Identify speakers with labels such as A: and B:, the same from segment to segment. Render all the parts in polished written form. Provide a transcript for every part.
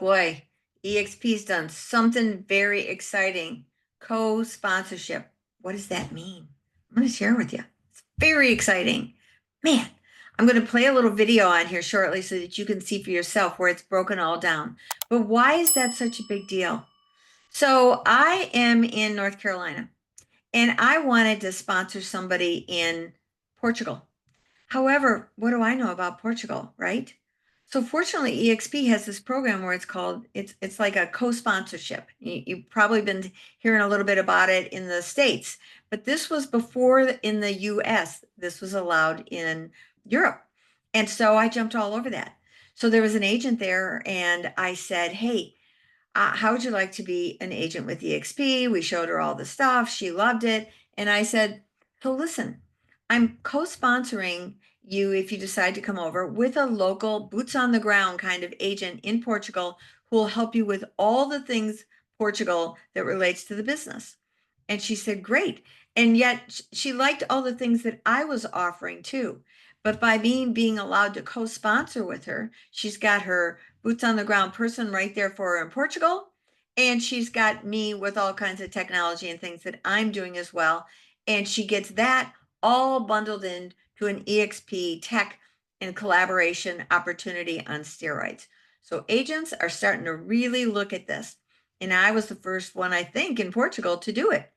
A: boy, EXP's done something very exciting. Co-sponsorship. What does that mean? I'm going to share with you. It's very exciting. Man, I'm going to play a little video on here shortly so that you can see for yourself where it's broken all down. But why is that such a big deal? So I am in North Carolina and I wanted to sponsor somebody in Portugal. However, what do I know about Portugal, right? So fortunately, EXP has this program where it's like a co-sponsorship. You've probably been hearing a little bit about it in the States, but this was before in the US. This was allowed in Europe. And so I jumped all over that. So there was an agent there and I said, hey, how would you like to be an agent with EXP? We showed her all the stuff. She loved it. And I said, so listen, I'm co-sponsoring you if you decide to come over with a local boots on the ground kind of agent in Portugal who will help you with all the things Portugal that relates to the business. And she said, great. And yet she liked all the things that I was offering too. But by being allowed to co-sponsor with her, she's got her boots on the ground person right there for her in Portugal. And she's got me with all kinds of technology and things that I'm doing as well. And she gets that all bundled in to an EXP tech and collaboration opportunity on steroids. So agents are starting to really look at this. And I was the first one, I think, in Portugal to do it.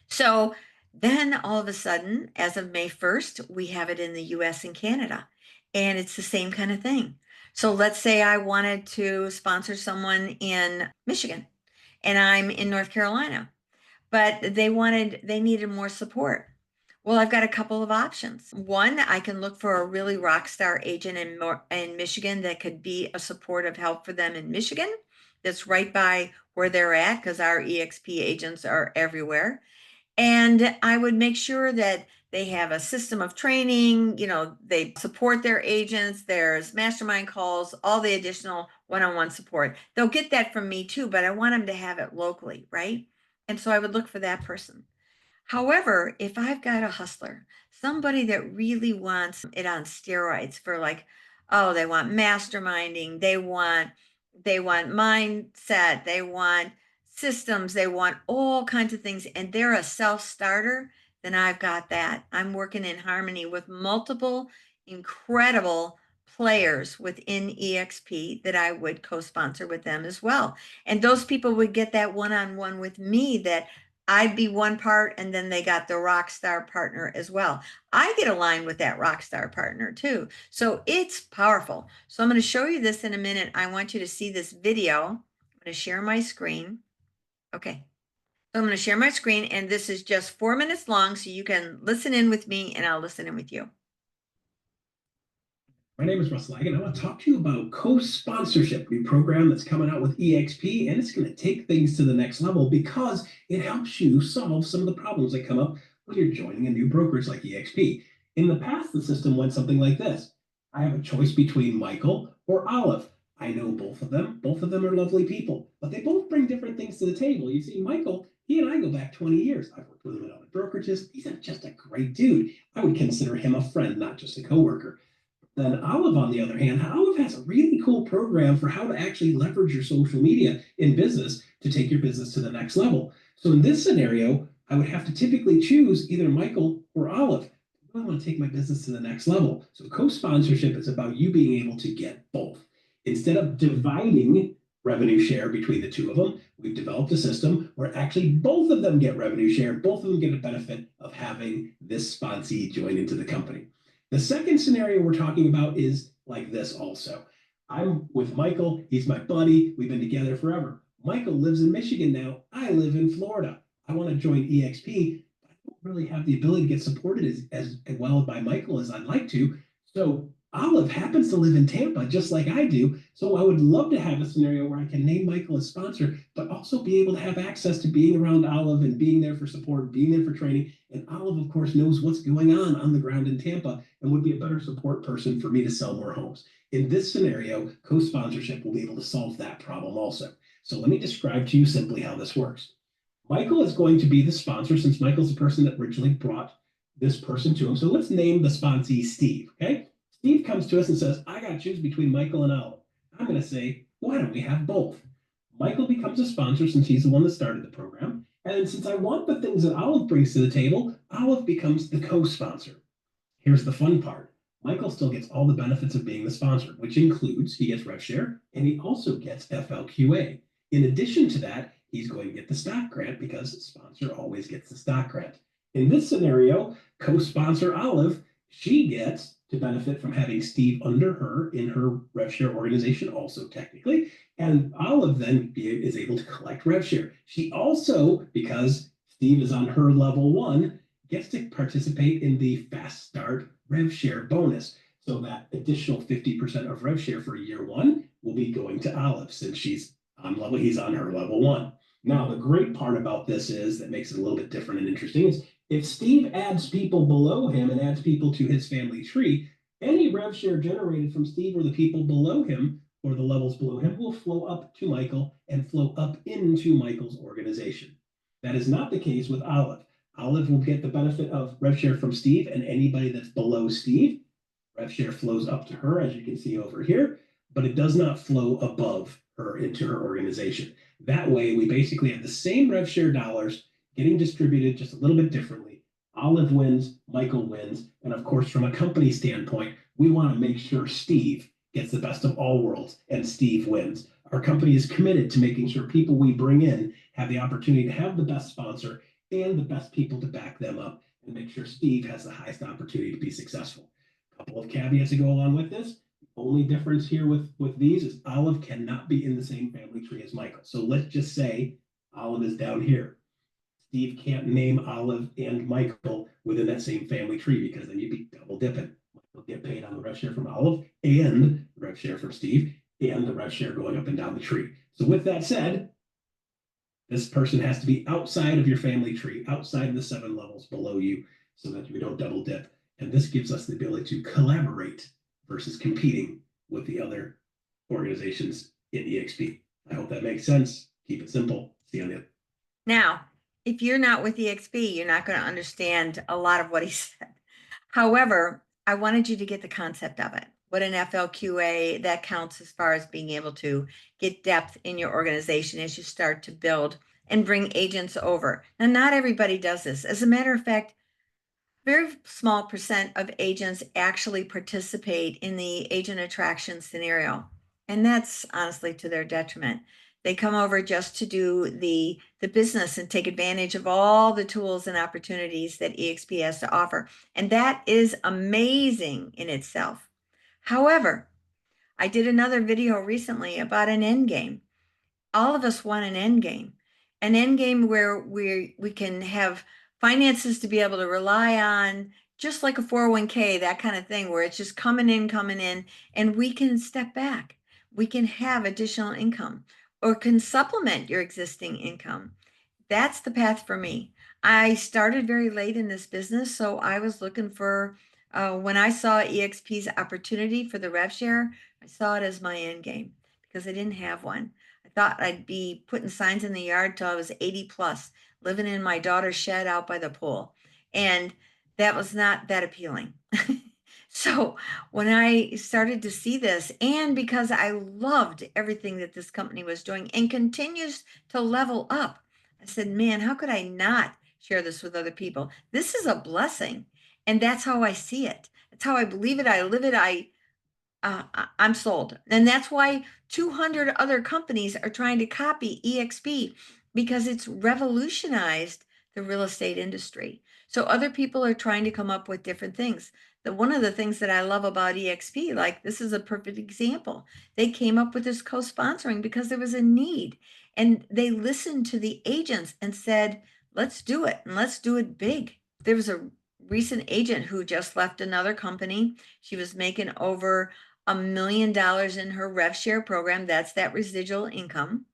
A: So then all of a sudden, as of May 1st, we have it in the US and Canada. And it's the same kind of thing. So let's say I wanted to sponsor someone in Michigan and I'm in North Carolina, but they needed more support. Well, I've got a couple of options. One, I can look for a really rock star agent in Michigan that could be a supportive help for them in Michigan. That's right by where they're at because our EXP agents are everywhere. And I would make sure that they have a system of training, they support their agents, there's mastermind calls, all the additional one-on-one support. They'll get that from me too, but I want them to have it locally, right? And so I would look for that person. However, if I've got a hustler, somebody that really wants it on steroids for like, oh, they want masterminding, they want mindset, they want systems, they want all kinds of things, and they're a self-starter, then I've got that. I'm working in harmony with multiple incredible players within EXP that I would co-sponsor with them as well. And those people would get that one-on-one with me that I'd be one part, and then they got the rock star partner as well. I get aligned with that rock star partner too. So it's powerful. So I'm going to show you this in a minute. I want you to see this video. I'm going to share my screen. Okay. So I'm going to share my screen, and this is just 4 minutes long, so you can listen in with me and I'll listen in with you.
B: My name is Russ Lagan. I want to talk to you about co-sponsorship, new program that's coming out with EXP, and it's going to take things to the next level because it helps you solve some of the problems that come up when you're joining a new brokerage like EXP. In the past, the system went something like this. I have a choice between Michael or Olive. I know both of them. Both of them are lovely people, but they both bring different things to the table. You see, Michael, he and I go back 20 years. I've worked with him in other brokerages. He's just a great dude. I would consider him a friend, not just a coworker. Then Olive, on the other hand, Olive has a really cool program for how to actually leverage your social media in business to take your business to the next level. So in this scenario, I would have to typically choose either Michael or Olive. I want to take my business to the next level. So co-sponsorship is about you being able to get both. Instead of dividing revenue share between the two of them, we've developed a system where actually both of them get revenue share, both of them get a benefit of having this sponsee join into the company. The second scenario we're talking about is like this also. I'm with Michael. He's my buddy. We've been together forever. Michael lives in Michigan now. I live in Florida. I want to join EXP, but I don't really have the ability to get supported as well by Michael as I'd like to. So Olive happens to live in Tampa just like I do. So I would love to have a scenario where I can name Michael as sponsor, but also be able to have access to being around Olive and being there for support, being there for training. And Olive, of course, knows what's going on the ground in Tampa and would be a better support person for me to sell more homes. In this scenario, co-sponsorship will be able to solve that problem also. So let me describe to you simply how this works. Michael is going to be the sponsor since Michael's the person that originally brought this person to him. So let's name the sponsee Steve, okay? Steve comes to us and says, I got to choose between Michael and Olive. I'm going to say, why don't we have both? Michael becomes a sponsor since he's the one that started the program. And since I want the things that Olive brings to the table, Olive becomes the co sponsor. Here's the fun part. Michael still gets all the benefits of being the sponsor, which includes he gets rev share and he also gets FLQA. In addition to that, he's going to get the stock grant because the sponsor always gets the stock grant. In this scenario, co-sponsor Olive, she gets to benefit from having Steve under her in her rev share organization also technically. And Olive then is able to collect rev share. She also, because Steve is on her level one, gets to participate in the fast start rev share bonus. So that additional 50% of rev share for year one will be going to Olive since he's on her level one. Now, the great part about this is that makes it a little bit different and interesting is if Steve adds people below him and adds people to his family tree, any rev share generated from Steve or the people below him or the levels below him will flow up to Michael and flow up into Michael's organization. That is not the case with Olive. Olive will get the benefit of rev share from Steve, and anybody that's below Steve, rev share flows up to her, as you can see over here, but it does not flow above her into her organization. That way, we basically have the same rev share dollars getting distributed just a little bit differently. Olive wins, Michael wins, and of course, from a company standpoint, we want to make sure Steve gets the best of all worlds and Steve wins. Our company is committed to making sure people we bring in have the opportunity to have the best sponsor and the best people to back them up and make sure Steve has the highest opportunity to be successful. A couple of caveats to go along with this. The only difference here with these is Olive cannot be in the same family tree as Michael. So let's just say Olive is down here. Steve can't name Olive and Michael within that same family tree because then you'd be double dipping. Michael get paid on the rev share from Olive and the rev share from Steve and the rev share going up and down the tree. So with that said, this person has to be outside of your family tree, outside of the 7 levels below you, so that you don't double dip. And this gives us the ability to collaborate versus competing with the other organizations in EXP. I hope that makes sense. Keep it simple. See you on the other.
A: Now, if you're not with EXP, you're not going to understand a lot of what he said. However, I wanted you to get the concept of it. What an FLQA that counts as far as being able to get depth in your organization as you start to build and bring agents over. Now, not everybody does this. As a matter of fact, very small percent of agents actually participate in the agent attraction scenario. And that's honestly to their detriment. They come over just to do the business and take advantage of all the tools and opportunities that EXP has to offer. And that is amazing in itself. However, I did another video recently about an end game. All of us want an end game where we can have finances to be able to rely on, just like a 401k, that kind of thing, where it's just coming in, and we can step back. We can have additional income or can supplement your existing income. That's the path for me. I started very late in this business, so I was looking for, when I saw EXP's opportunity for the rev share, I saw it as my end game because I didn't have one. I thought I'd be putting signs in the yard till I was 80 plus, living in my daughter's shed out by the pool. And that was not that appealing. So when I started to see this, and because I loved everything that this company was doing and continues to level up, I said, man, how could I not share this with other people? This is a blessing. And that's how I see it. That's how I believe it. I live it. I'm sold. And that's why 200 other companies are trying to copy EXP because it's revolutionized the real estate industry. So other people are trying to come up with different things. One of the things that I love about EXP, like this is a perfect example. They came up with this co-sponsoring because there was a need, and they listened to the agents and said, let's do it, and let's do it big. There was a recent agent who just left another company. She was making over $1 million in her rev share program. That's that residual income.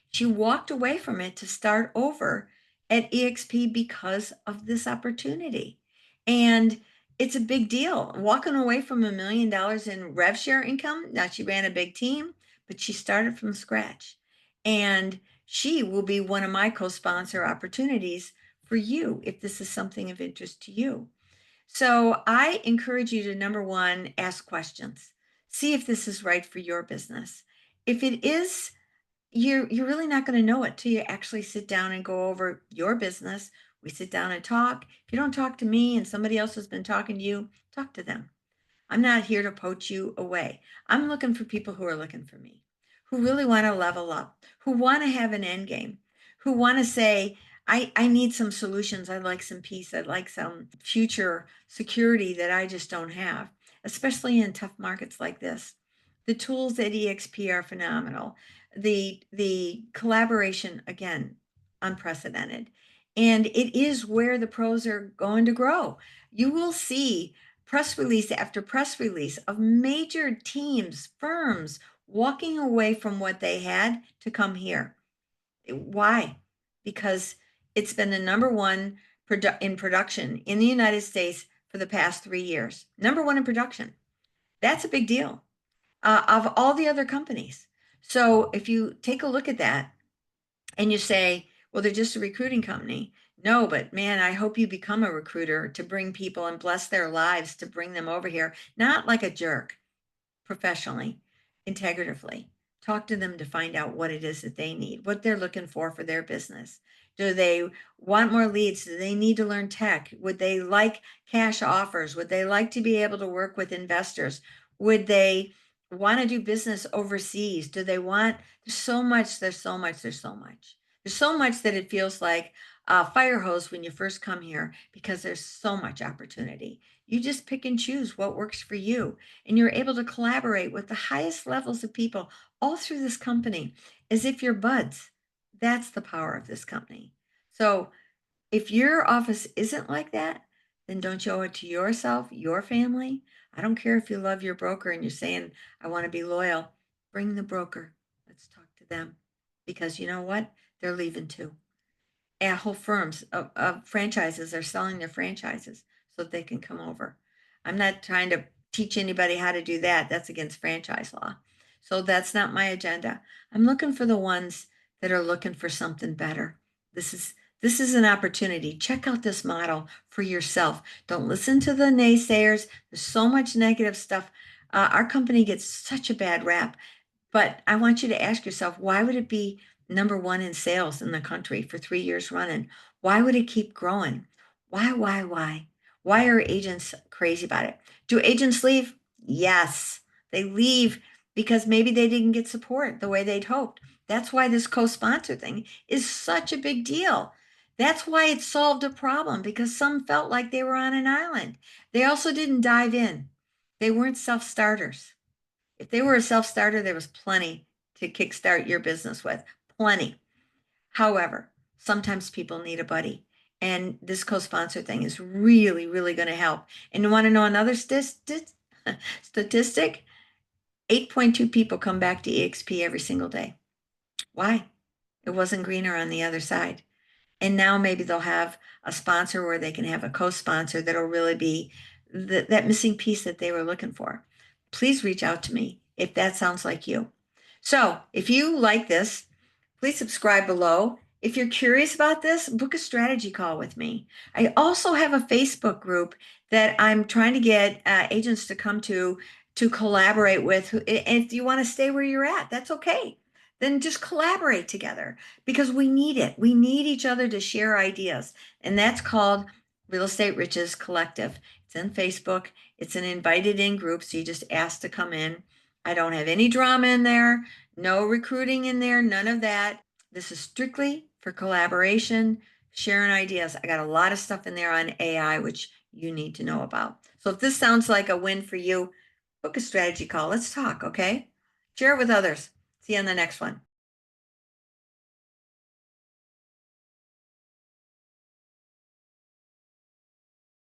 A: She walked away from it to start over at EXP because of this opportunity. And it's a big deal. Walking away from $1 million in rev share income. Now she ran a big team, but she started from scratch. And she will be one of my co-sponsor opportunities for you if this is something of interest to you. So I encourage you to, number one, ask questions. See if this is right for your business. If it is, you're really not going to know it till you actually sit down and go over your business. We sit down and talk. If you don't talk to me and somebody else has been talking to you, talk to them. I'm not here to poach you away. I'm looking for people who are looking for me, who really want to level up, who want to have an end game, who want to say, I need some solutions. I'd like some peace. I'd like some future security that I just don't have, especially in tough markets like this. The tools at EXP are phenomenal. The collaboration, again, unprecedented. And it is where the pros are going to grow. You will see press release after press release of major teams, firms walking away from what they had to come here. Why? Because it's been the number one in production in the United States for the past 3 years. Number one in production. That's a big deal of all the other companies. So if you take a look at that and you say, well, they're just a recruiting company. No, but man, I hope you become a recruiter to bring people and bless their lives to bring them over here, not like a jerk, professionally, integratively. Talk to them to find out what it is that they need, what they're looking for their business. Do they want more leads? Do they need to learn tech? Would they like cash offers? Would they like to be able to work with investors? Would they want to do business overseas? Do they want, there's so much, there's so much, there's so much. There's so much that it feels like a fire hose when you first come here because there's so much opportunity. You just pick and choose what works for you, and you're able to collaborate with the highest levels of people all through this company as if you're buds. That's the power of this company. So if your office isn't like that, then don't you owe it to yourself, your family? I don't care if you love your broker and you're saying, I want to be loyal. Bring the broker. Let's talk to them. Because you know what? They're leaving too. And whole firms of franchises are selling their franchises so that they can come over. I'm not trying to teach anybody how to do that. That's against franchise law. So that's not my agenda. I'm looking for the ones that are looking for something better. This is this is an opportunity. Check out this model for yourself. Don't listen to the naysayers. There's so much negative stuff. Our company gets such a bad rap, but I want you to ask yourself, why would it be number one in sales in the country for 3 years running? Why would it keep growing? Why? Why are agents crazy about it? Do agents leave? Yes, they leave because maybe they didn't get support the way they'd hoped. That's why this co-sponsor thing is such a big deal. That's why it solved a problem because some felt like they were on an island. They also didn't dive in. They weren't self-starters. If they were a self-starter, there was plenty to kickstart your business with. Plenty. However, sometimes people need a buddy. And this co-sponsor thing is really, really going to help. And you want to know another statistic? 8.2 people come back to EXP every single day. Why? It wasn't greener on the other side. And now maybe they'll have a sponsor where they can have a co-sponsor that'll really be that missing piece that they were looking for. Please reach out to me if that sounds like you. So if you like this, please subscribe below. If you're curious about this, book a strategy call with me. I also have a Facebook group that I'm trying to get agents to come to collaborate with. And if you want to stay where you're at, that's okay. Then just collaborate together because we need it. We need each other to share ideas. And that's called Real Estate Riches Collective. It's in Facebook. It's an invited in group. So you just ask to come in. I don't have any drama in there, no recruiting in there, none of that. This is strictly for collaboration, sharing ideas. I got a lot of stuff in there on AI, which you need to know about. So if this sounds like a win for you, book a strategy call. Let's talk, okay? Share it with others. See you on the next one.